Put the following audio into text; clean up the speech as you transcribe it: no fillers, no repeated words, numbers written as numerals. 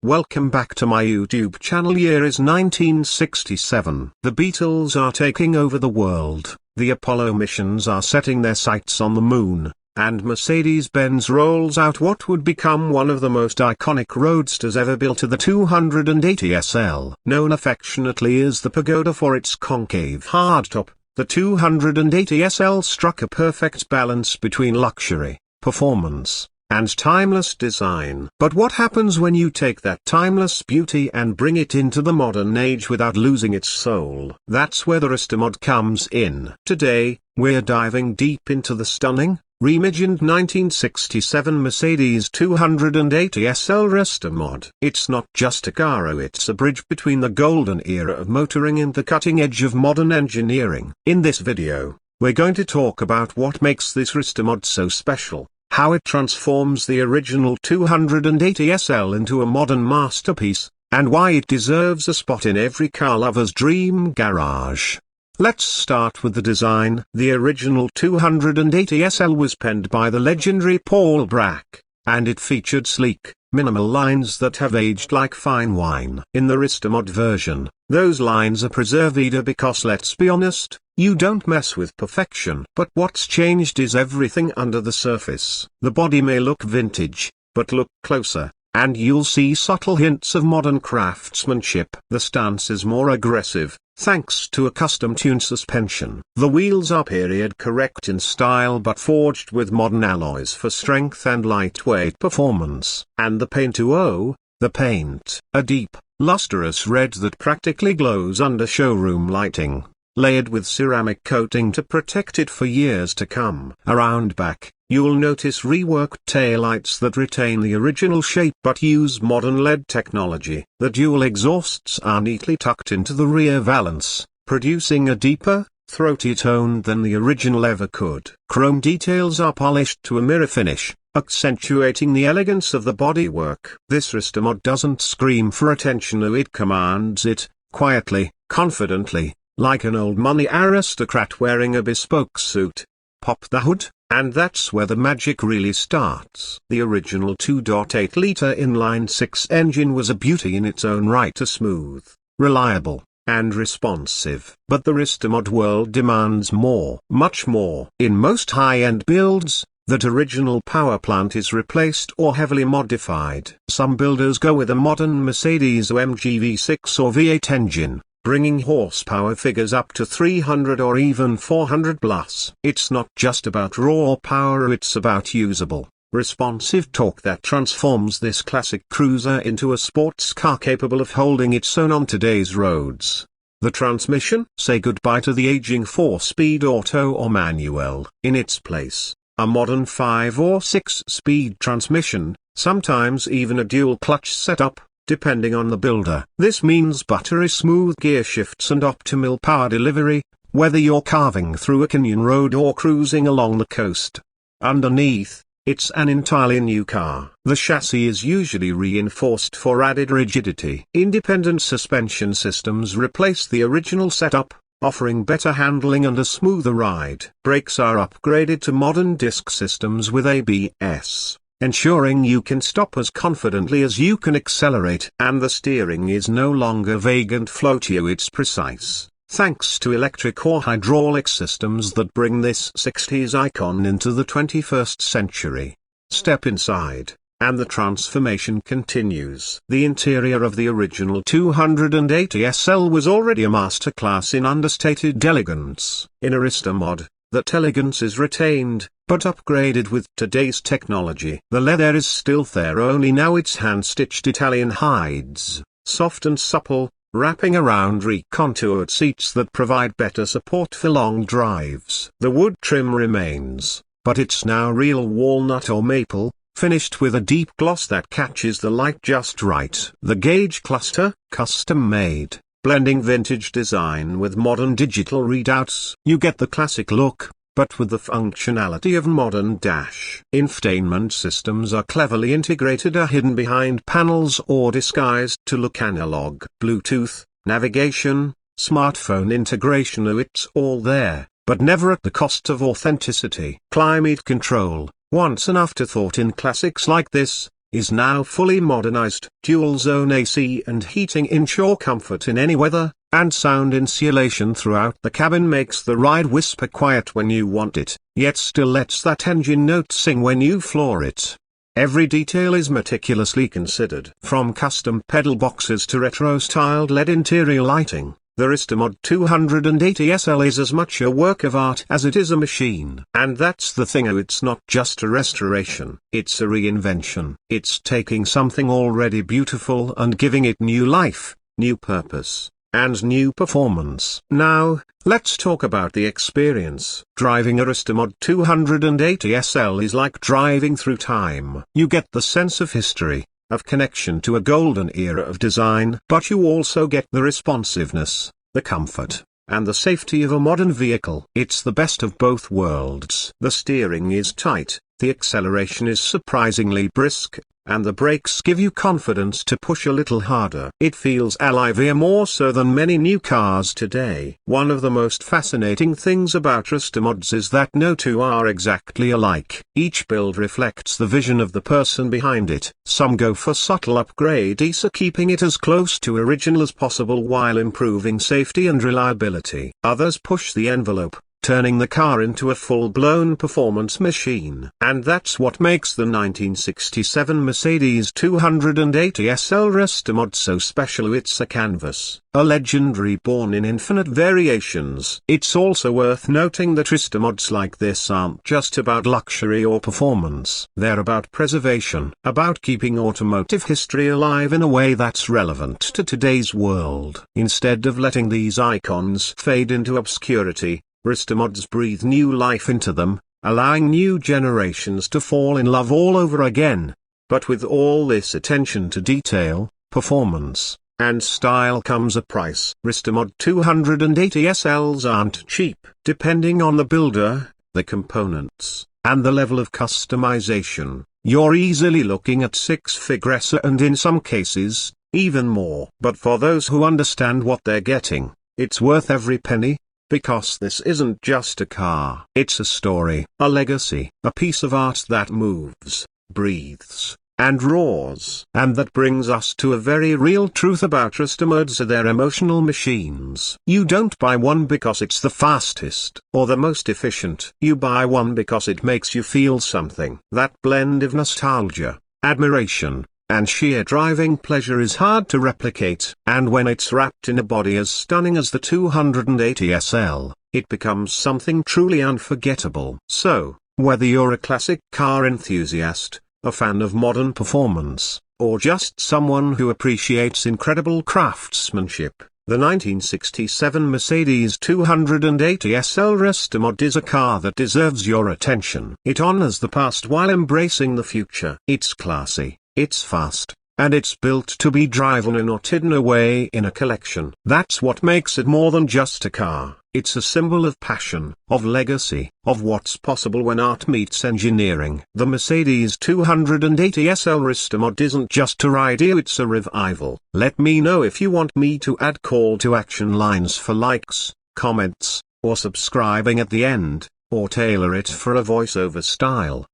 Welcome back to my YouTube channel. Year is 1967. The Beatles are taking over the world, the Apollo missions are setting their sights on the moon, and Mercedes-Benz rolls out what would become one of the most iconic roadsters ever built, the 280 SL. Known affectionately as the Pagoda for its concave hardtop, the 280 SL struck a perfect balance between luxury, performance, and timeless design. But what happens when you take that timeless beauty and bring it into the modern age without losing its soul? That's where the Restomod comes in. Today, we're diving deep into the stunning, reimagined 1967 Mercedes 280 SL Restomod. It's not just a car, it's a bridge between the golden era of motoring and the cutting edge of modern engineering. In this video, we're going to talk about what makes this Restomod so special, how it transforms the original 280 SL into a modern masterpiece, and why it deserves a spot in every car lover's dream garage. Let's start with the design. The original 280 SL was penned by the legendary Paul Brack, and it featured sleek, minimal lines that have aged like fine wine. In the Restomod version, those lines are preserved because, let's be honest, you don't mess with perfection. But what's changed is everything under the surface. The body may look vintage, but look closer, and you'll see subtle hints of modern craftsmanship. The stance is more aggressive, thanks to a custom-tuned suspension. The wheels are period-correct in style but forged with modern alloys for strength and lightweight performance. And the paint the paint, a deep, lustrous red that practically glows under showroom lighting, layered with ceramic coating to protect it for years to come. Around back, you'll notice reworked taillights that retain the original shape but use modern LED technology. The dual exhausts are neatly tucked into the rear valance, producing a deeper, throaty tone than the original ever could. Chrome details are polished to a mirror finish, accentuating the elegance of the bodywork. This Restomod doesn't scream for attention, it commands it, quietly, confidently, like an old money aristocrat wearing a bespoke suit. Pop the hood, and that's where the magic really starts. The original 2.8-liter inline-six engine was a beauty in its own right, a smooth, reliable, and responsive. But the Restomod world demands more, much more. In most high-end builds, that original power plant is replaced or heavily modified. Some builders go with a modern Mercedes-AMG V6 or V8 engine, bringing horsepower figures up to 300 or even 400 plus. It's not just about raw power, it's about usable, responsive torque that transforms this classic cruiser into a sports car capable of holding its own on today's roads. The transmission? Say goodbye to the aging 4-speed auto or manual. In its place, a modern 5 or 6-speed transmission, sometimes even a dual-clutch setup, depending on the builder. This means buttery smooth gear shifts and optimal power delivery, whether you're carving through a canyon road or cruising along the coast. Underneath, it's an entirely new car. The chassis is usually reinforced for added rigidity. Independent suspension systems replace the original setup, offering better handling and a smoother ride. Brakes are upgraded to modern disc systems with ABS, ensuring you can stop as confidently as you can accelerate. And the steering is no longer vague and floaty, it's precise, thanks to electric or hydraulic systems that bring this 60s icon into the 21st century. Step inside, and the transformation continues. The interior of the original 280 SL was already a masterclass in understated elegance. In a Restomod, that elegance is retained, but upgraded with today's technology. The leather is still there, only now it's hand-stitched Italian hides, soft and supple, wrapping around recontoured seats that provide better support for long drives. The wood trim remains, but it's now real walnut or maple, finished with a deep gloss that catches the light just right. The gauge cluster, custom-made, blending vintage design with modern digital readouts. You get the classic look, but with the functionality of modern dash. Infotainment systems are cleverly integrated or hidden behind panels or disguised to look analog. Bluetooth, navigation, smartphone integration, it's all there, but never at the cost of authenticity. Climate control, once an afterthought in classics like this, is now fully modernized. Dual-zone AC and heating ensure comfort in any weather, and sound insulation throughout the cabin makes the ride whisper quiet when you want it, yet still lets that engine note sing when you floor it. Every detail is meticulously considered. From custom pedal boxes to retro-styled LED interior lighting, the Restomod 280 SL is as much a work of art as it is a machine. And that's the thing, it's not just a restoration, it's a reinvention. It's taking something already beautiful and giving it new life, new purpose, and new performance. Now, let's talk about the experience. Driving a Restomod 280 SL is like driving through time. You get the sense of history, of connection to a golden era of design, but you also get the responsiveness, the comfort, and the safety of a modern vehicle. It's the best of both worlds. The steering is tight, the acceleration is surprisingly brisk, and the brakes give you confidence to push a little harder. It feels alive here more so than many new cars today. One of the most fascinating things about Restomods is that no two are exactly alike. Each build reflects the vision of the person behind it. Some go for subtle upgrades, keeping it as close to original as possible while improving safety and reliability. Others push the envelope, turning the car into a full-blown performance machine. And that's what makes the 1967 Mercedes 280 SL Restomod so special. It's a canvas, a legend reborn in infinite variations. It's also worth noting that Restomods like this aren't just about luxury or performance. They're about preservation, about keeping automotive history alive in a way that's relevant to today's world. Instead of letting these icons fade into obscurity, Restomods breathe new life into them, allowing new generations to fall in love all over again. But with all this attention to detail, performance, and style comes a price. Restomod 280 SLs aren't cheap. Depending on the builder, the components, and the level of customization, you're easily looking at six figures and in some cases, even more. But for those who understand what they're getting, it's worth every penny. Because this isn't just a car. It's a story, a legacy, a piece of art that moves, breathes, and roars. And that brings us to a very real truth about Restomods: they're emotional machines. You don't buy one because it's the fastest or the most efficient. You buy one because it makes you feel something. That blend of nostalgia, admiration, and sheer driving pleasure is hard to replicate. And when it's wrapped in a body as stunning as the 280 SL, it becomes something truly unforgettable. So, whether you're a classic car enthusiast, a fan of modern performance, or just someone who appreciates incredible craftsmanship, the 1967 Mercedes 280 SL Restomod is a car that deserves your attention. It honors the past while embracing the future. It's classy, it's fast, and it's built to be driven and not hidden away in a collection. That's what makes it more than just a car. It's a symbol of passion, of legacy, of what's possible when art meets engineering. The Mercedes 280 SL Restomod isn't just a ride, it's a revival. Let me know if you want me to add call to action lines for likes, comments, or subscribing at the end, or tailor it for a voiceover style.